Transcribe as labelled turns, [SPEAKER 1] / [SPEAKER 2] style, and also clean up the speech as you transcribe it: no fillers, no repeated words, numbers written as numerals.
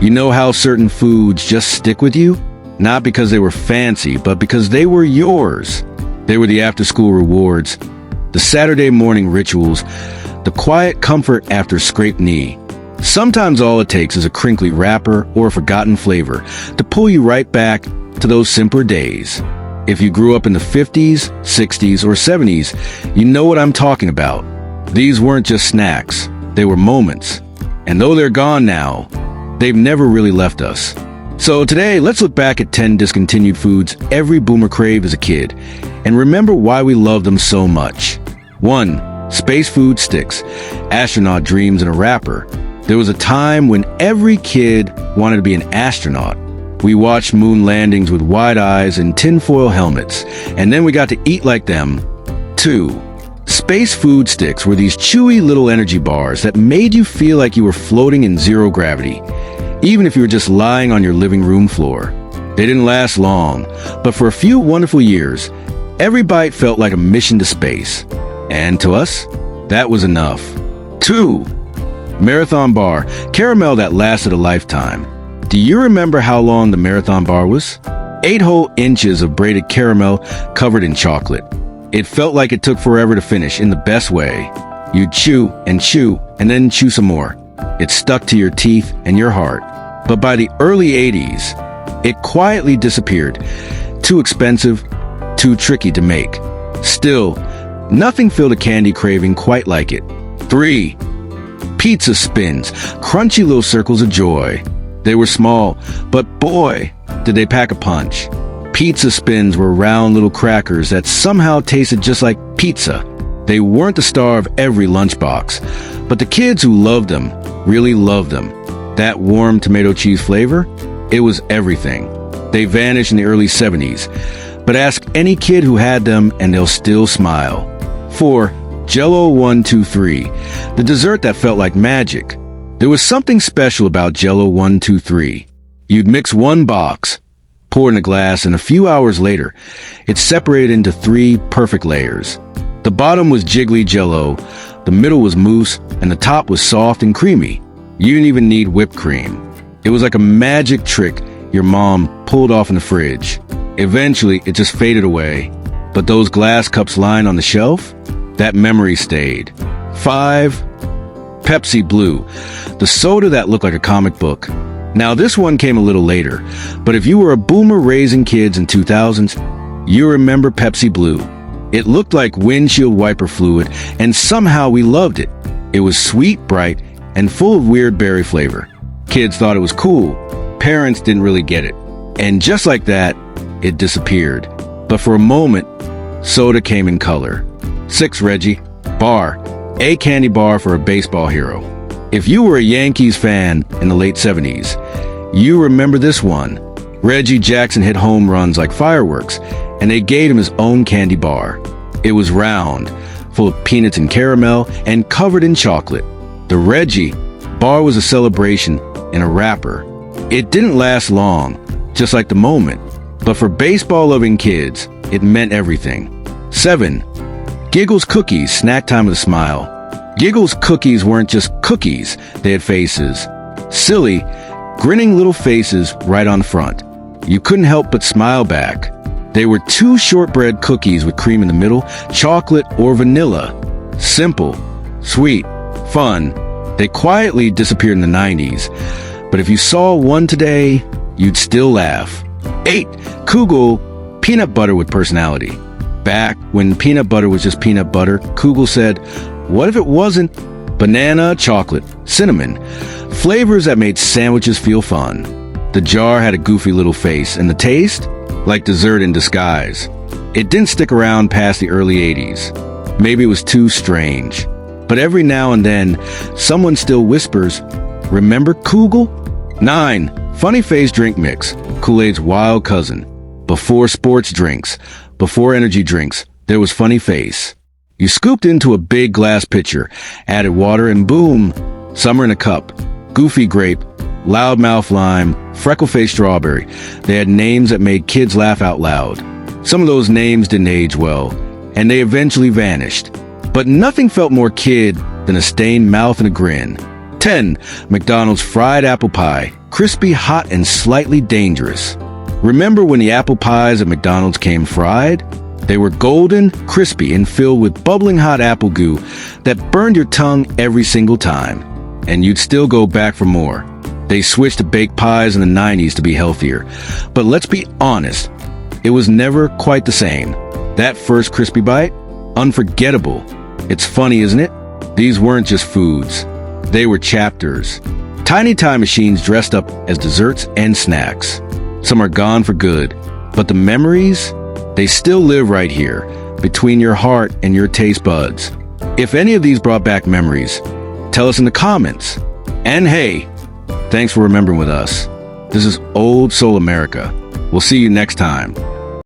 [SPEAKER 1] You know how certain foods just stick with you? Not because they were fancy, but because they were yours. They were the after-school rewards, the Saturday morning rituals, the quiet comfort after scraped knee. Sometimes all it takes is a crinkly wrapper or a forgotten flavor to pull you right back to those simpler days. If you grew up in the 50s, 60s, or 70s, you know what I'm talking about. These weren't just snacks, they were moments. And though they're gone now, they've never really left us. So today, let's look back at 10 discontinued foods every boomer craved as a kid, and remember why we love them so much. 1. Space food sticks. Astronaut dreams in a wrapper. There was a time when every kid wanted to be an astronaut. We watched moon landings with wide eyes and tinfoil helmets, and then we got to eat like them. 2. Space food sticks were these chewy little energy bars that made you feel like you were floating in zero gravity, even if you were just lying on your living room floor. They didn't last long, but for a few wonderful years, every bite felt like a mission to space. And to us, that was enough. 2. Marathon bar, caramel that lasted a lifetime. Do you remember how long the marathon bar was? 8 whole inches of braided caramel covered in chocolate. It felt like it took forever to finish in the best way. You'd chew and then chew some more. It stuck to your teeth and your heart. But by the early 80s, it quietly disappeared. Too expensive, too tricky to make. Still, nothing filled a candy craving quite like it. 3. Pizza spins, crunchy little circles of joy. They were small, but boy, did they pack a punch. Pizza spins were round little crackers that somehow tasted just like pizza. They weren't the star of every lunchbox, but the kids who loved them really loved them. That warm tomato cheese flavor, it was everything. They vanished in the early 70s, but ask any kid who had them and they'll still smile. 4. Jell-O 1, 2, 3, the dessert that felt like magic. There was something special about Jell-O 1, 2, 3. You'd mix one box, pour in a glass, and a few hours later, it separated into 3 perfect layers. The bottom was jiggly Jell-O, the middle was mousse, and the top was soft and creamy. You didn't even need whipped cream. It was like a magic trick your mom pulled off in the fridge. Eventually, it just faded away. But those glass cups lying on the shelf, that memory stayed. 5. Pepsi Blue, the soda that looked like a comic book. Now this one came a little later, but if you were a boomer raising kids in 2000s, you remember Pepsi Blue. It looked like windshield wiper fluid, and somehow we loved it. It was sweet, bright, and full of weird berry flavor. Kids thought it was cool. Parents didn't really get it. And just like that, it disappeared. But for a moment, soda came in color. 6. Reggie. Bar. A candy bar for a baseball hero. If you were a Yankees fan in the late 70s, you remember this one. Reggie Jackson hit home runs like fireworks, and they gave him his own candy bar. It was round, full of peanuts and caramel, and covered in chocolate. The Reggie bar was a celebration in a wrapper. It didn't last long, just like the moment, but for baseball-loving kids, it meant everything. 7. Giggles Cookies, snack time with a smile. Giggles cookies weren't just cookies, they had faces. Silly, grinning little faces right on front. You couldn't help but smile back. They were 2 shortbread cookies with cream in the middle, chocolate or vanilla. Simple, sweet, fun. They quietly disappeared in the 90s, but if you saw one today, you'd still laugh. 8. Kugel, peanut butter with personality. Back when peanut butter was just peanut butter, Kugel said, what if it wasn't? Banana, chocolate, cinnamon, flavors that made sandwiches feel fun. The jar had a goofy little face, and the taste? Like dessert in disguise. It didn't stick around past the early 80s. Maybe it was too strange. But every now and then, someone still whispers, remember Kugel? 9. Funny Face drink mix, Kool-Aid's wild cousin. Before sports drinks, before energy drinks, there was Funny Face. You scooped into a big glass pitcher, added water, and boom, summer in a cup. Goofy grape, loudmouth lime, freckle-faced strawberry. They had names that made kids laugh out loud. Some of those names didn't age well, and they eventually vanished. But nothing felt more kid than a stained mouth and a grin. 10. McDonald's fried apple pie, crispy, hot, and slightly dangerous. Remember when the apple pies at McDonald's came fried? They were golden, crispy, and filled with bubbling hot apple goo that burned your tongue every single time. And you'd still go back for more. They switched to baked pies in the 90s to be healthier. But let's be honest, it was never quite the same. That first crispy bite? Unforgettable. It's funny, isn't it? These weren't just foods. They were chapters. Tiny time machines dressed up as desserts and snacks. Some are gone for good, but the memories, they still live right here, between your heart and your taste buds. If any of these brought back memories, tell us in the comments. And hey, thanks for remembering with us. This is Old Soul America. We'll see you next time.